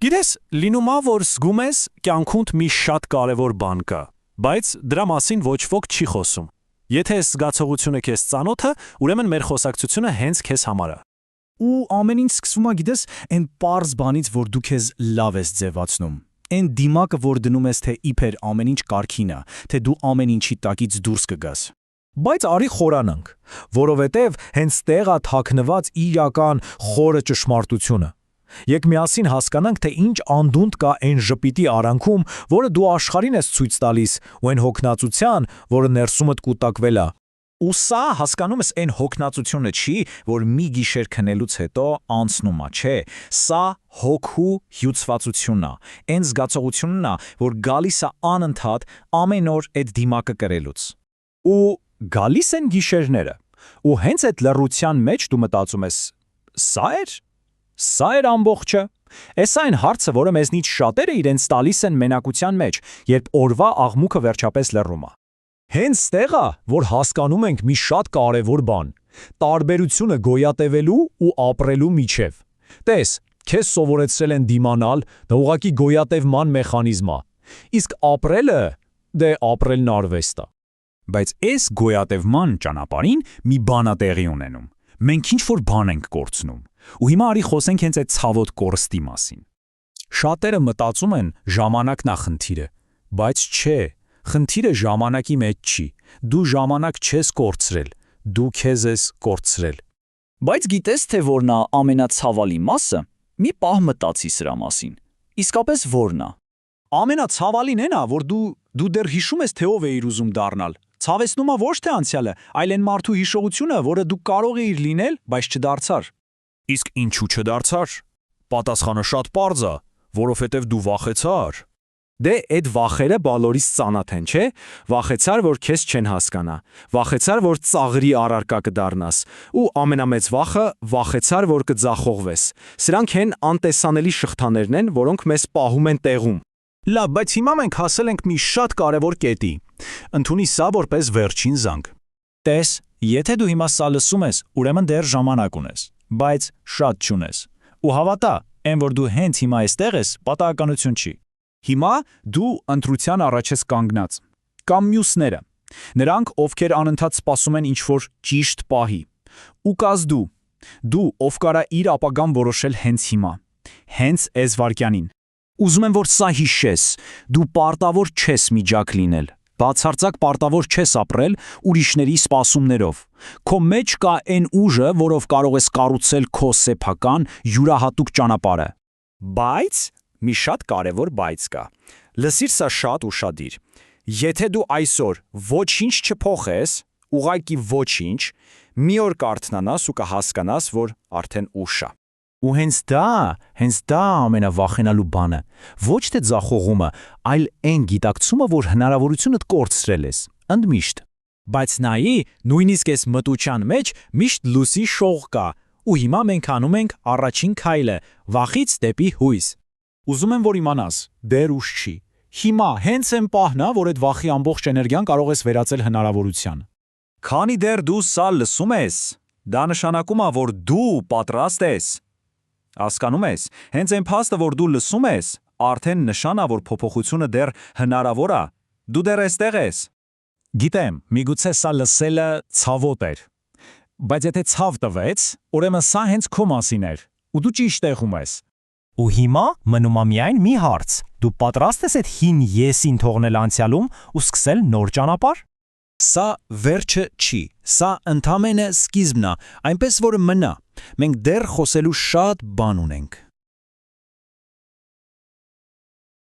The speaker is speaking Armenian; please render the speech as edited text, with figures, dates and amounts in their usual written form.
Գիտես, լինում է, որ զգում ես կյանքուդ մի շատ կարևոր բան կա, բայց դրա մասին ոչ ոք չի խոսում։ Եթե այս զգացողությունը քեզ ծանոթ է, ուրեմն մեր խոսակցությունը հենց քեզ համար է։ Ու ամեն ինչ սկսվում է, գիտես, այն պարզ բանից, որ դու քեզ լավ ես ձևացնում։ Այն դիմակը, որ դնում ես, թե իբր ամեն ինչ կարգին է, թե դու ամեն ինչի տակից դուրս կգաս։ Բայց արի խորանանք, որովհետև հենց տեղ է թաքնված իրական խորը ճշմարտությունը։ Եկ միասին հասկանանք, թե ինչ անդունդ կա այն ժպիտի արանքում, որը դու աշխարհին ես ցույց տալիս, ու այն հոգնածության, որը ներսումդ կուտակվել է։ Ու սա հասկանում ես այն հոգնածությունը չի, որ մի գիշեր քնելուց հետո անցնում է, չէ, սա հոգու հյուծվածությունն է, այն զգացողությունն է, որ գալիս է անընդհատ ամեն օր այդ դիմակը կրելուց։ Ու գալիս են գիշերները, ու հենց այդ լռության մեջ դու մտածում ես. Սա էր ամբողջը։ Էս այն հարցը, որը մեզնից շատերը իրենց տալիս են մենակության մեջ, երբ օրվա աղմուկը վերջապես լռում է։ Հենց ստեղ է, որ հասկանում ենք մի շատ կարևոր բան՝ տարբերությունը գոյատևելու ու ապրելու միջև։ Տես, քեզ սովորեցրել են դիմանալ, դա ուղղակի գոյատևման մեխանիզմ է։ Իսկ ապրելը, դե ապրելն արվեստ է։ Բայց այս գոյատևման ճանապարհին մի բան է տեղի ունենում։ Մենք ինչ-որ բան ենք կորցնում։ Ու հիմա արի խոսենք հենց այդ ցավոտ կորստի մասին։ Շատերը մտածում են ժամանակն է խնդիրը, բայց չէ, խնդիրը ժամանակի մեջ չի։ Դու ժամանակ չես կորցրել, դու քեզ ես կորցրել։ Բայց գիտես թե որն է ամենացավալի մասը։ Մի պահ մտածի սրա մասին։ Իսկապես որն է։ Ամենացավալին այն է, որ դու դեռ հիշում ես, թե ով էիր ուզում դառնալ։ Ցավեցնում է ոչ թե անցյալը, այլ այն մարդու հիշողությունը, որը դու կարող էիր լինել, բայց չդարձար։ Իսկ ինչու չդարձար։ Պատասխանը շատ պարզ է, որովհետև դու վախեցար։ Դե այդ վախերը բոլորիս ծանոթ են, չէ՞։ Վախեցար, որ քեզ չեն հասկանա, վախեցար, որ ծաղրի առարկա կդառնաս, ու ամենամեծ վախը վախեցար, որ կձախողվես։ Սրանք են անտեսանելի շղթաներն են, որոնք մեզ պահում են տեղում։ Լավ, բայց հիմա մենք հասել ենք մի շատ կարևոր կետի։ Ընդունի սա որպես վերջին զանգ։ Տես, եթե դու հիմա սա լսում ես, ուրեմն դեռ ժամանակ ունես, բայց շատ չունես։ Ու հավատա, այն որ դու հենց հիմա այստեղ ես, պատահականություն չի։ Հիմա դու ընտրության առաջ ես կանգնած։ Կամ մյուսները։ Նրանք, ովքեր անընդհատ սպասում են ինչ-որ ճիշտ պահի։ Ու կաս դու, ով կարա իր ապագան որոշել հենց հիմա։ Հենց այս վայրկյանին։ Ուզում եմ, որ սա հիշես, դու պարտավոր չես միջակ լինել, բացարձակ պարտավոր չես ապրել ուրիշների սպասումներով։ Քո մեջ կա այն ուժը, որով կարող ես կառուցել քո սեփական յուրահատուկ ճանապարհը։ Բայց մի շատ կարևոր բայց կա։ Լսիր սա շատ ուշադիր։ Եթե դու այսօր ոչինչ չփոխես, ուղղակի ոչինչ, մի օր կարթնանաս ու կհասկանաս, որ արդեն ուշ է։ Ու հենց դա ամենավախենալու բանը, ոչ թե ձախողումը, այլ այն գիտակցումը, որ հնարավորությունդ կորցրել ես, ընդմիշտ։ Բայց նայի, նույնիսկ այս մտության մեջ միշտ լույսի շող կա, ու հիմա մենք անում ենք առաջին քայլը, վախից դեպի հույս։ Ուզում եմ, որ իմանաս, դեռ ուշ չի։ Հիմա հենց այն պահն է, որ այդ վախի ամբողջ էներգիան կարող ես վերածել հնարավորության։ Քանի դեռ դու սա լսում ես, դա նշանակում է, որ դու պատրաստ ես։ Հասկանում ես, հենց այն փաստը, որ դու լսում ես, արդեն նշան է, որ փոփոխությունը դեռ հնարավոր է։ Դու դեռ այստեղ ես։ Գիտեմ, միգուցե սա լսելը ցավոտ էր։ Բայց եթե ցավ տվեց, ուրեմն սա հենց քո մասին էր, ու դու ճիշտ տեղում ես։ Ու հիմա մնում է միայն մի հարց. դու պատրաստ ես այդ հին եսին թողնել անցյալում ու սկսել նոր ճանապարհ։ Սա վերջը չի, սա ընդամենը սկիզբն է, այնպես որ մնա։ Մենք դեռ խոսելու շատ բան ունենք։